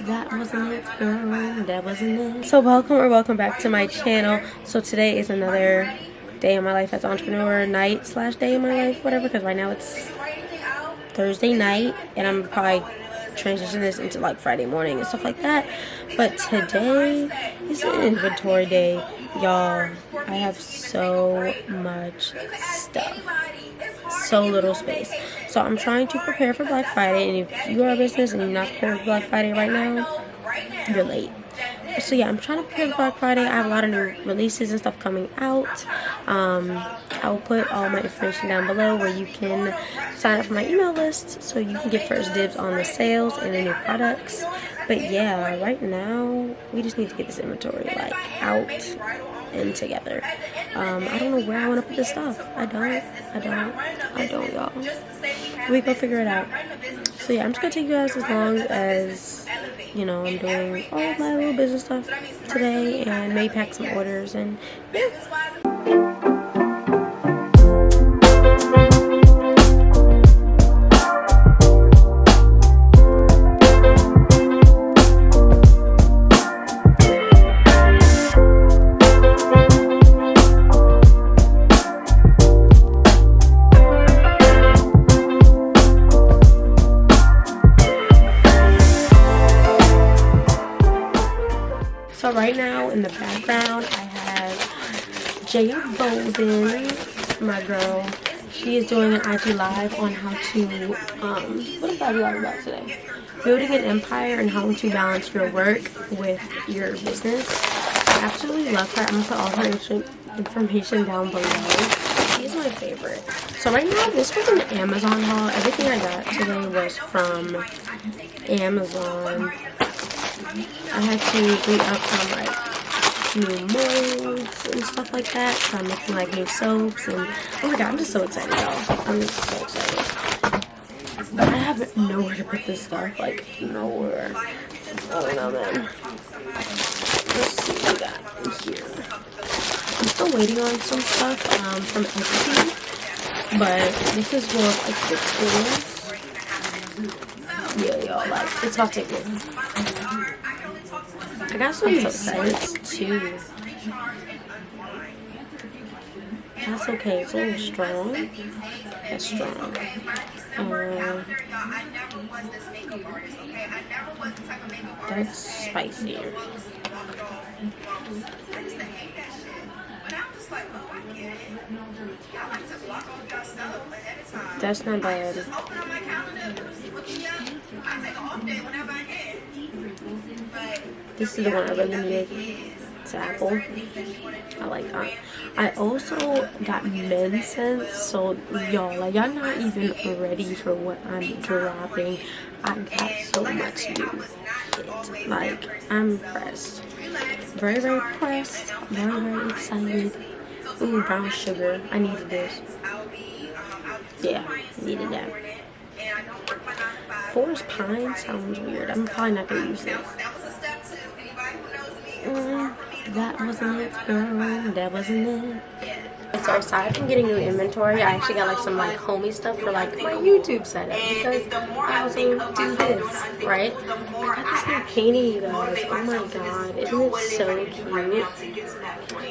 That wasn't it, girl. That wasn't it. So welcome back to my channel. So today is another day in my life as an entrepreneur, night slash day in my life, whatever, because right now it's Thursday night and I'm probably transition this into like Friday morning and stuff like that. But today is an inventory day, y'all. I have so much stuff, so little space. So I'm trying to prepare for Black Friday, and if you are a business and you're not preparing for Black Friday right now, you're late. So yeah, I'm trying to prepare for Black Friday. I have a lot of new releases and stuff coming out. I will put all my information down below where you can sign up for my email list so you can get first dibs on the sales and the new products. But yeah, right now we just need to get this inventory like out and together. I don't know where I want to put this stuff. I don't, y'all. We go figure it out. So yeah, I'm just gonna take you guys as long as, you know, I'm doing all of my little business stuff today and maybe pack some orders and yeah. So right now in the background I have Jade Bolden, my girl. She is doing an IG live on how to, what is IG live about today? Building an empire and how to balance your work with your business. I absolutely love her. I'm going to put all her information down below. She's my favorite. So right now this was an Amazon haul. Everything I got today was from Amazon. I had to re-up on like new molds and stuff like that. So I'm making like new soaps and oh my god, I'm just so excited, y'all. I'm just so excited. But I have nowhere to put this stuff, like nowhere. I don't know, man. Let's see what we got in here. I'm still waiting on some stuff from Etsy, but this is more of like the tools. Yeah, y'all, like it's about to take me. I got some scents too. That's okay. It's a little strong. That's strong. That's spicy. That's not bad. This is the one I really needed. It's apple. I like that. I also got men's scents, so y'all, like y'all not even ready for what I'm dropping. I got so much new shit. Like I'm impressed. Very impressed. Very excited. Ooh, brown sugar. I needed this. Yeah, needed that. Forest pine sounds weird. I'm probably not gonna use this. That wasn't it, girl. That wasn't it. So aside from getting new inventory, I actually got like some like homey stuff for like my YouTube setup because I was able to do this, right? I got this new painting, you guys. Oh my god, isn't it so cute?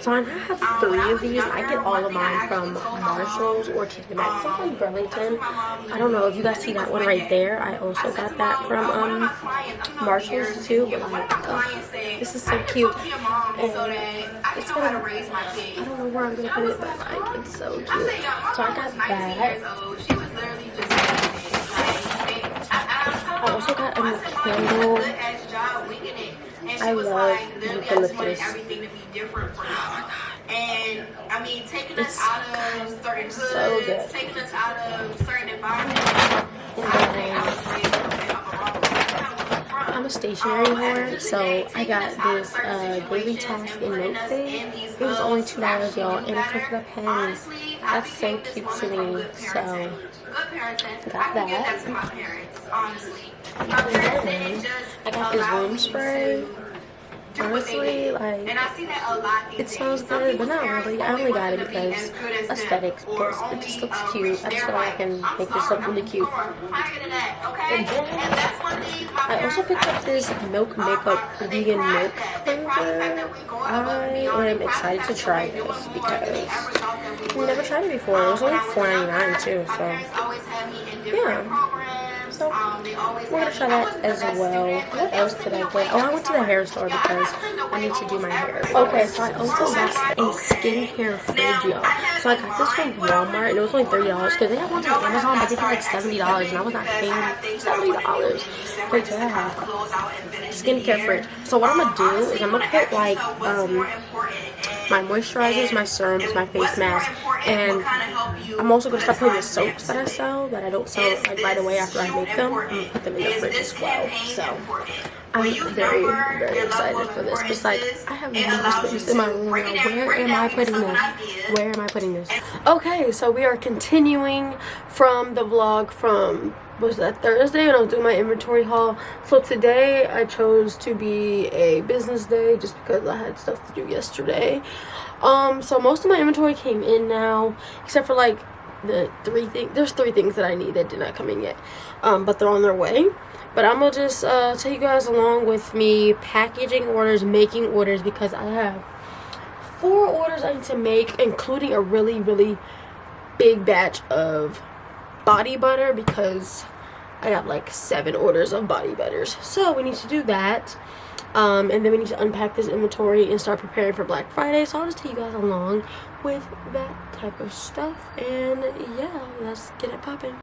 So I now have 3 of these. I get all of mine from Marshalls or TJ Maxx from Burlington. I don't know if you guys see that one right there. I also got that from Marshalls too. But like, this is so cute. And it's gonna, I don't know where I'm gonna put it, but like it's so cute. So I got that. I also got a candle. I love eucalyptus. And I mean, taking us out of certain so good. Taking us out of certain environments. I'm a stationery whore, so I got this daily task and note thing. It was only $2, y'all, and it comes with a pen. That's so cute to me. So got that. And then I got this room spray. Honestly, like, it smells good, but not really. I only got it because aesthetics, because it just looks cute. I just feel like I can make this look really cute. And then I also picked up this Milk Makeup vegan milk cleanser. I am excited to try this because I've never tried it before. It was only $4.99 too, so yeah. So we're gonna try that as well. What else did I get? Oh, I went to the hair store because I need to do my hair. Okay, so I also got a skincare fridge, y'all. So I got this from Walmart and it was only $30 because they have ones on Amazon, but they pay like $70 and I was not paying $70. Wait till I have skincare fridge. So what I'm gonna do is I'm gonna put like my moisturizers, my serums, my face mask, and I'm also going to start putting the soaps that I sell, that I don't sell like right away after I make them. I'm going to put them in the fridge as well. So I'm very, very excited for this. It's like, I have no space in my room now. Where am I putting this? Where am I putting this? Okay, so we are continuing from the vlog from, was that Thursday when I was doing my inventory haul. So today I chose to be a business day just because I had stuff to do yesterday. So most of my inventory came in now, except for like the there's three things that I need that did not come in yet, but they're on their way. But I'm gonna just take you guys along with me packaging orders, making orders, because I have 4 orders I need to make, including a really, really big batch of body butter, because I got like 7 orders of body butters. So we need to do that. And then we need to unpack this inventory and start preparing for Black Friday. So I'll just take you guys along with that type of stuff. And yeah, let's get it popping.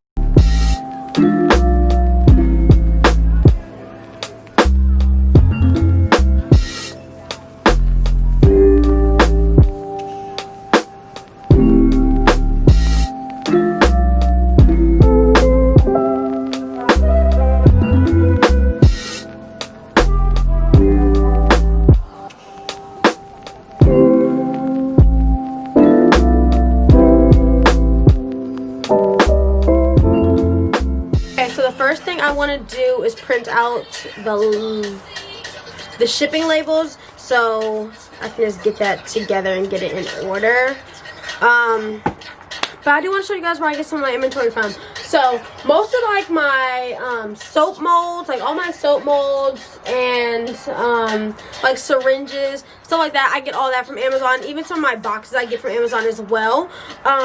First thing I want to do is print out the shipping labels so I can just get that together and get it in order. But I do want to show you guys where I get some of my inventory from. So most of like my soap molds, like all my soap molds and like syringes, stuff like that, I get all that from Amazon. Even some of my boxes I get from Amazon as well.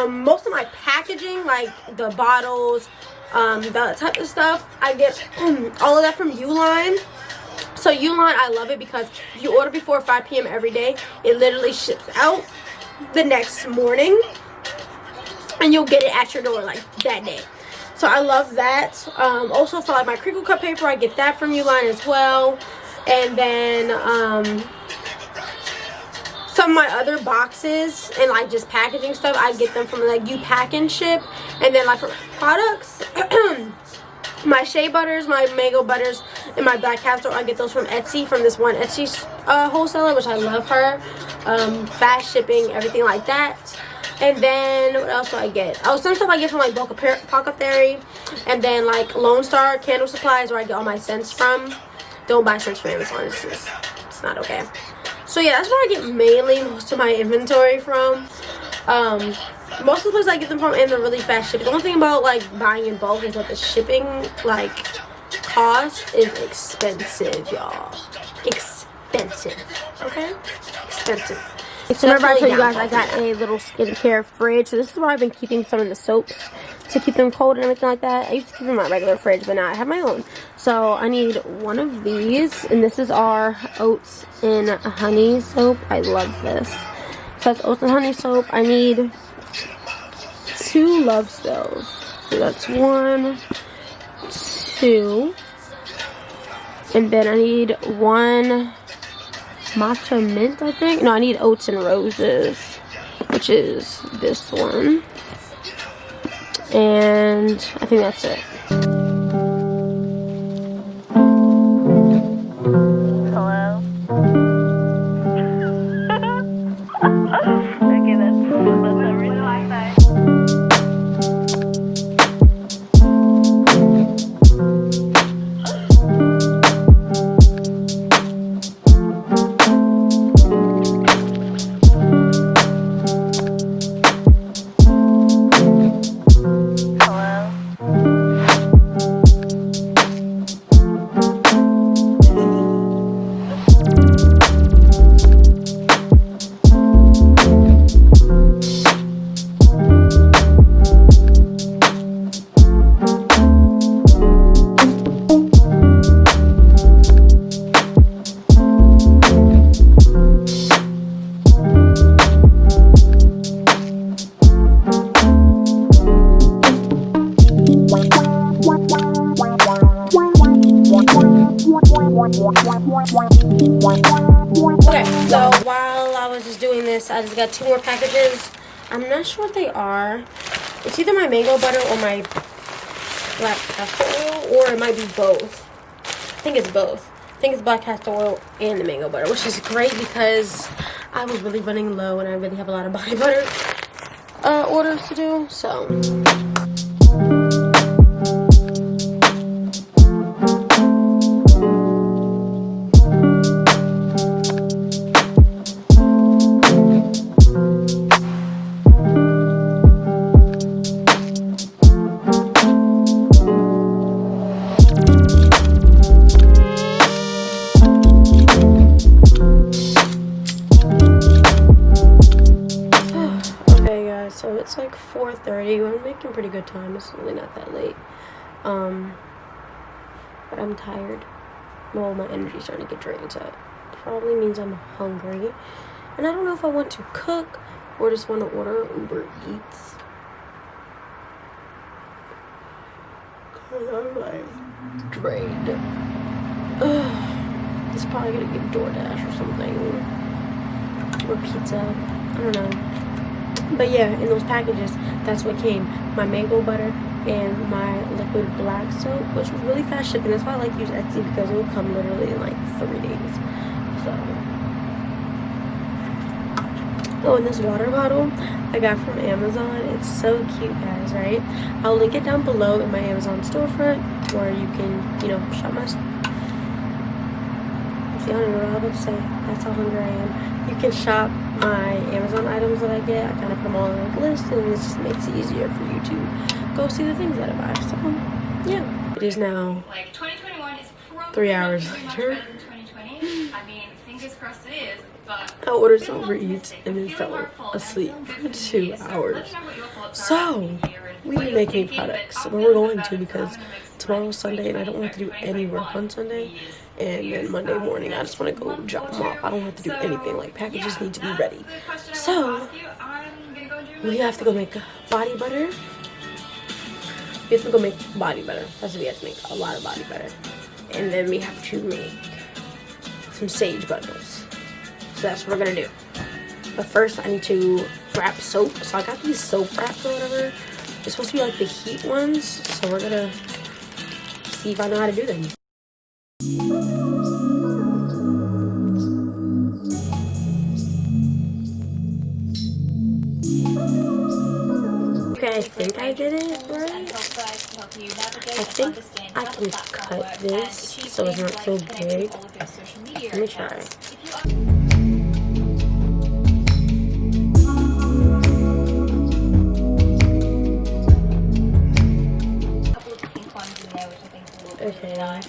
Most of my packaging, like the bottles, that type of stuff, I get all of that from Uline. So Uline, I love it because if you order before 5 p.m. every day, it literally ships out the next morning and you'll get it at your door like that day. So I love that. Also for like my crinkle cut paper, I get that from Uline as well. And then some of my other boxes and like just packaging stuff, I get them from like You Pack and Ship. And then like for products, my shea butters, my mango butters, and my black castor, I get those from Etsy, from this one Etsy wholesaler, which I love her. Fast shipping, everything like that. And then what else do I get? Oh, some stuff I get from like Apothecary, and then like Lone Star Candle Supplies, where I get all my scents from. Don't buy scents from Amazon. It's not okay. So yeah, that's where I get mainly most of my inventory from. Most of the places I get them from, and they're really fast shipping. The only thing about like buying in bulk is that the shipping like cost is expensive, y'all. Expensive. Okay? Expensive. So remember I told you guys I got a little skincare fridge. So this is where I've been keeping some of the soaps to keep them cold and everything like that. I used to keep them in my regular fridge, but now I have my own. So I need one of these, and this is our oats and honey soap. I love this. So that's oats and honey soap. I need 2 love spells. So that's 1, 2, and then I need 1 matcha mint, I think. No, I need oats and roses, which is this one. And I think that's it. Hello? Okay, that's really like that. Okay, so while I was just doing this, I just got 2 more packages. I'm not sure what they are. It's either my mango butter or my black castor oil, or it might be both. I think it's both. I think it's black castor oil and the mango butter, which is great because I was really running low and I really have a lot of body butter orders to do, so. So it's like 4:30. We're making pretty good time. It's really not that late. But I'm tired. Well, my energy's starting to get drained, so it probably means I'm hungry. And I don't know if I want to cook or just want to order Uber Eats. Cause I'm like drained. It's probably gonna get DoorDash or something. Or pizza. I don't know. But yeah, in those packages, that's what came. My mango butter and my liquid black soap, which was really fast shipping. That's why I like to use Etsy, because it will come literally in like 3 days. So. Oh, and this water bottle I got from Amazon. It's so cute, guys, right? I'll link it down below in my Amazon storefront, where you can, shop my... See, I don't know what I was about to say. That's how hungry I am. You can shop my Amazon items that I get. I kind of put them all on a list, and it just makes it easier for you to go see the things that I buy. So, yeah. It is now 3 hours later. I ordered some Uber Eats and then fell asleep for 2 hours. So, we didn't make any products. But we're going to, because tomorrow's Sunday and I don't want to do any work on Sunday. And then Monday morning, I just want to go drop them off. I don't have to do anything. Like, packages need to be ready. So, we have to go make body butter. We have to go make body butter. That's what we have to make. A lot of body butter. And then we have to make some sage bundles. So that's what we're going to do. But first, I need to wrap soap. So I got these soap wraps or whatever. They're supposed to be like the heat ones. So we're going to see if I know how to do them. Okay, I think I did it right. I think I can cut this so it's not so big. Let me try. Okay.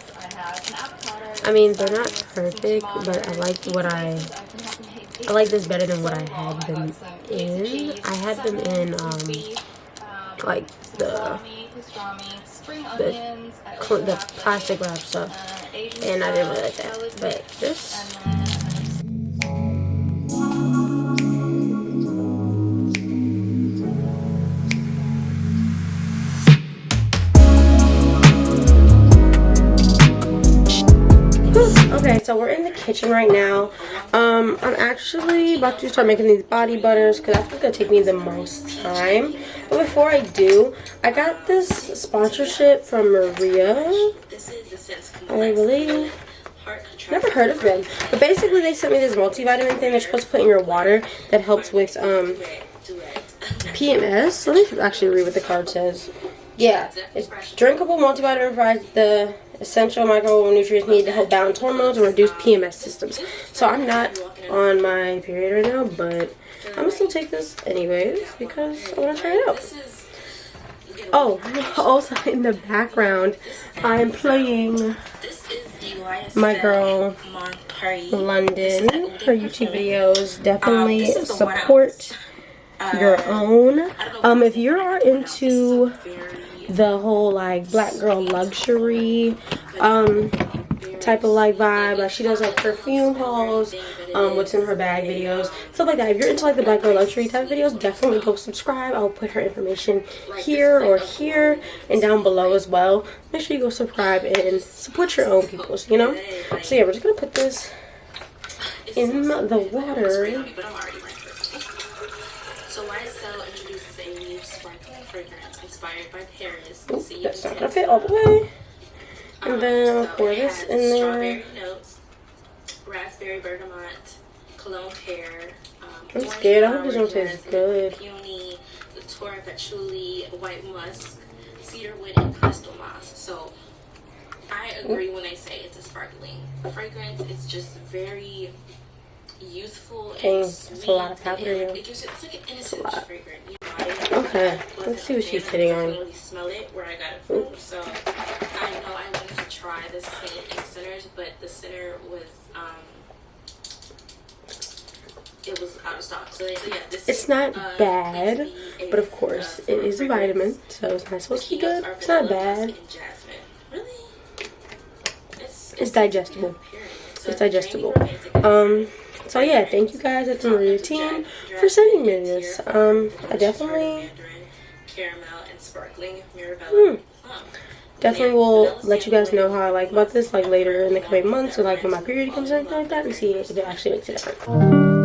I mean, they're not perfect, but I like I like this better than what I had them in. I had them in like the plastic wrap stuff, and I didn't really like that. But this. Okay, so we're in the kitchen right now. I'm actually about to start making these body butters because that's what's gonna take me the most time. But before I do, I got this sponsorship from Maria. I really never heard of them, but basically they sent me this multivitamin thing they're supposed to put in your water that helps with PMS. Let me actually read what the card says. Yeah, it's drinkable multivitamin provides the essential micronutrients needed to help balance hormones and reduce PMS systems. So I'm not on my period right now, but I'm gonna still take this anyways because I want to try it out. Oh, also in the background, I'm playing my girl London. Her YouTube videos. Definitely support your own. If you are into the whole like black girl luxury type of like vibe. Like she does like perfume hauls, what's in her bag videos, stuff like that. If you're into like the Black Girl Luxury type videos, definitely go subscribe. I'll put her information here or here and down below as well. Make sure you go subscribe and support your own peoples, you know. So yeah, we're just gonna put this in the water. So YSL introduces a new sparkling fragrance inspired by Paris. Ooh, that's not gonna fit all the way. And then I'll pour this in there. Strawberry notes, raspberry bergamot, cologne pear. I'm scared. I hope this don't taste good. Peony, Torre patchouli, white musk, cedarwood, and crystal moss. So I agree when they say it's a sparkling fragrance. It's just very youthful and sweet. That's a lot of powder. It gives it, it's like an innocent fragrance. Okay, let's see what she's hitting on. Really smell it where I got it from. So I know I wanted to try the scent in Centers, but the center was it was out of stock. So yeah, this it's not bad, but of course it is a vitamin, so it's not supposed to be good. It's not bad. Really? It's digestible. It's digestible. So yeah, thank you guys at the Maria team for sending me this. I definitely definitely will let you guys know how I like about this like later in the coming months or like when my period comes or anything like that and see if it actually makes a difference.